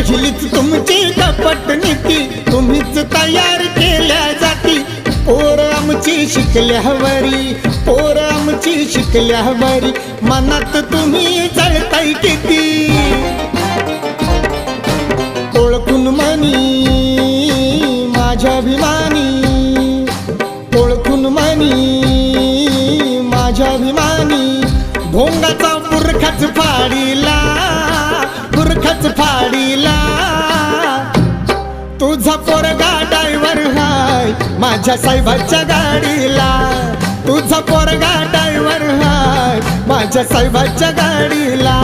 पहिलीच तुमची कपट नीती, तुम्हीच तयार केल्या जाती। पोर आमची शिकल्यावरी, पोर आमची शिकल्यावरी, मनात तुम्ही जळताय किती। ओळखून मनी माझ्या अभिमानी, ओळखून मनी माझ्या अभिमानी, भोंगाचा बुरखाच फाडीला, बुरखाच फाडीला। तुझा पोरगा ड्रायव्हर हाय माझ्या साहेबाच्या गाडीला, तुझा पोरगा ड्रायव्हर हाय माझ्या साहेबाच्या गाडीला।